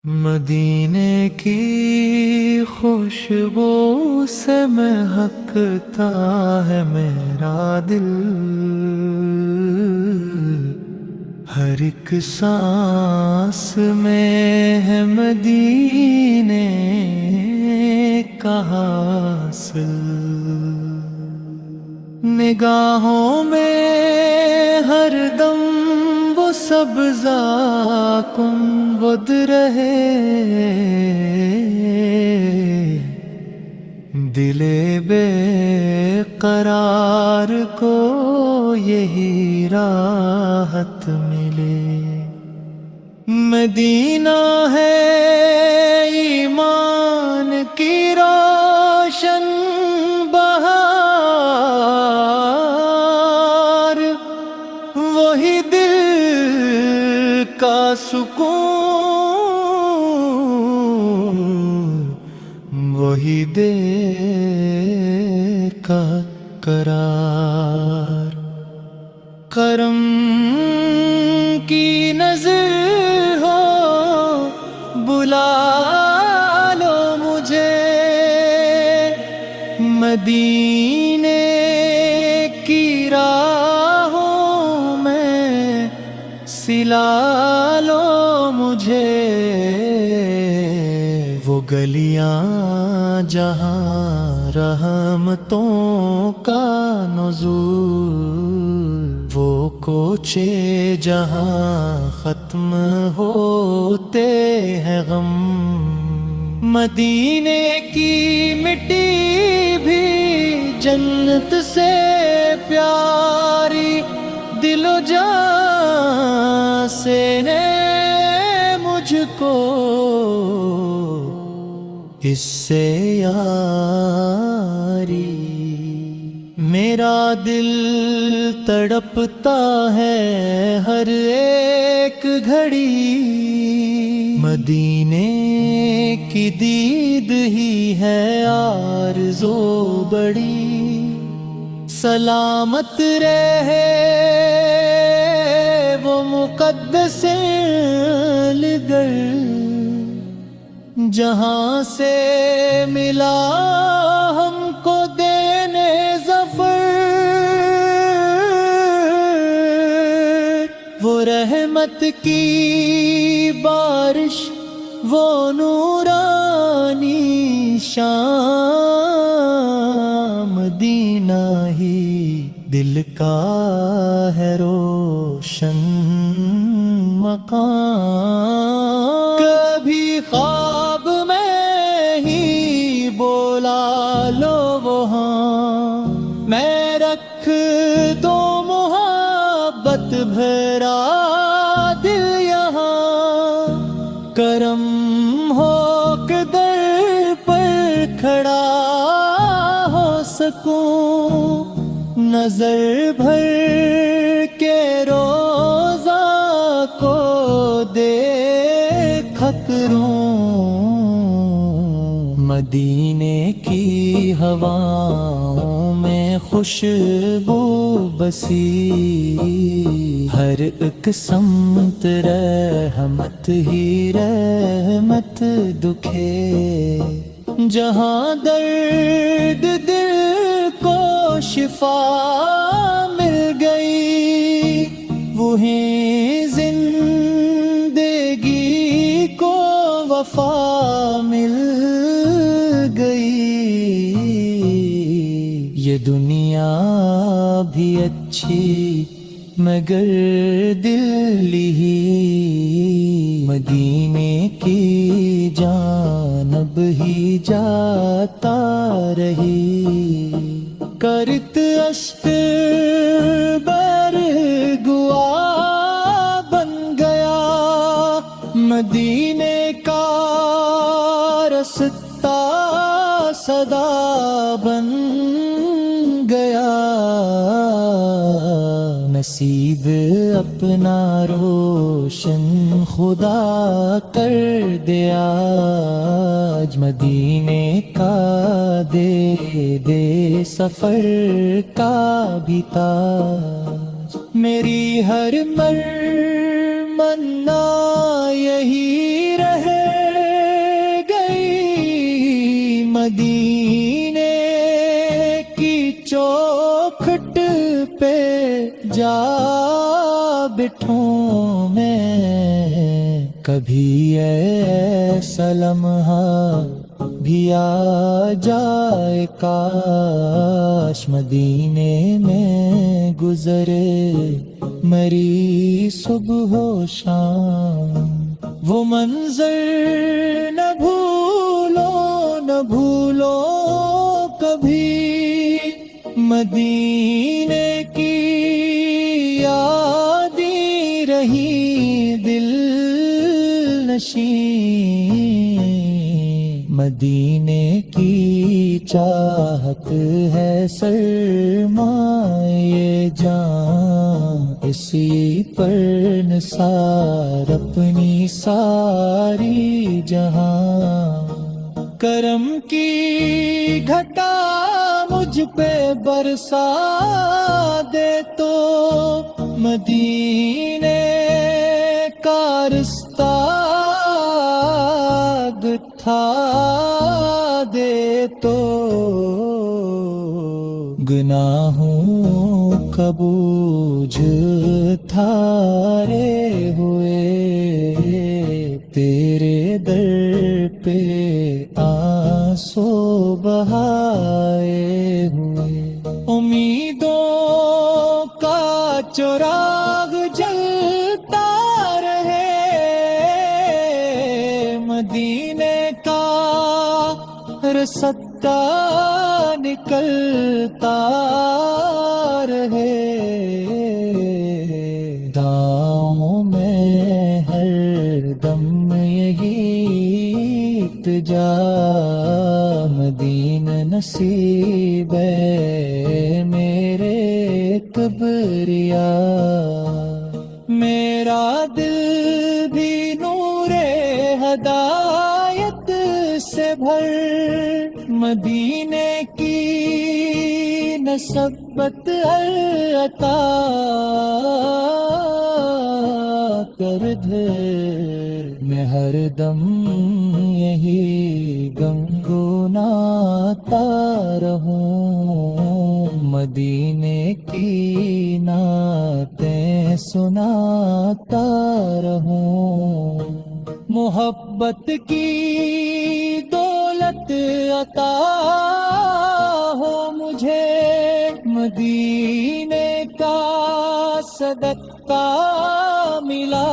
مدینے کی خوشبو سے مہکتا ہے میرا دل، ہر ایک سانس میں ہے مدینے کا حاصل، نگاہوں میں ہر دم وہ سبزہ کنبد رہے، دل بے قرار کو یہی راحت ملے۔ مدینہ ہے ایمان کی روشن بہار، وہی دل کا سکون، وہی دل کا قرار۔ کرم کی نظر ہو بلا لو مجھے، مدینے کی راہوں میں سلا لو مجھے، وہ گلیاں جہاں رحمتوں کا نزول، وہ کوچے جہاں ختم ہوتے ہیں غم، مدینے کی مٹی بھی جنت سے پیاری، دل و جان سے نے مجھ کو اس سے یاری۔ میرا دل تڑپتا ہے ہر ایک گھڑی، مدینے کی دید ہی ہے آرزو بڑی، سلامت رہے وہ مقدس لگر جہاں سے ملا ہم کو دینے ظفر، وہ رحمت کی بارش، وہ نورانی شام، مدینہ ہی دل کا ہے روشن مقام۔ کبھی خواب میں ہی بولا لو وہاں، میں رکھ دو محبت بھرا دل یہاں، کرم ہو کہ در پر کھڑا ہو سکوں، نظر بھر کے روزہ کو دیکھا کروں، مدینے کی ہواؤں میں خوشبو بسی، ہر ایک سمت رحمت ہی رحمت دکھے، جہاں درد دل کو شفا مل گئی، وہیں زندگی کو وفا مل گئی۔ یہ دنیا بھی اچھی مگر دل ہی مدینے کی جانب ہی جاتا رہی، کرت اشک برگوا بن گیا، مدینے کا رستا صدا بن گیا، نصیب اپنا روشن خدا کر دیا، آج مدینے کا دے دے سفر کا بھی تاج، میری ہر منا یہی رہے مدینے کی چوکھٹ پہ جا بٹھوں میں، کبھی ایسا لمحہ بھی آ جائے کاش مدینے میں گزرے مری صبح و شام، وہ منظر نہ بھولو نہ بھولو کبھی، مدینے کی یادیں رہی دل نشین، مدینے کی چاہت ہے سرمایہ جان، اسی پر نثار اپنی ساری جہاں، کرم کی گھٹا مجھ پہ برسا دے تو مدینے کا رستہ گتھا دے تو، گناہوں کا بوجھ تھارے ہوئے تیرے در پہ آنسو بہائے ہوئے، امیدوں کا چراغ جلتا رہے، مدینے کا رستا نکلتا رہے، داؤں میں ہر دم یہی التجا، مدینہ نصیب ہے میرے کبریا، میرا دل بھی نور ہدایت سے بھر، مدینے کی نسبت عطا کر دے، میں ہر دم یہی گنگناتا رہوں، مدینے کی نعتیں سناتا رہوں، محبت کی دولت عطا ہو مجھے، مدینے کا صدقہ ملا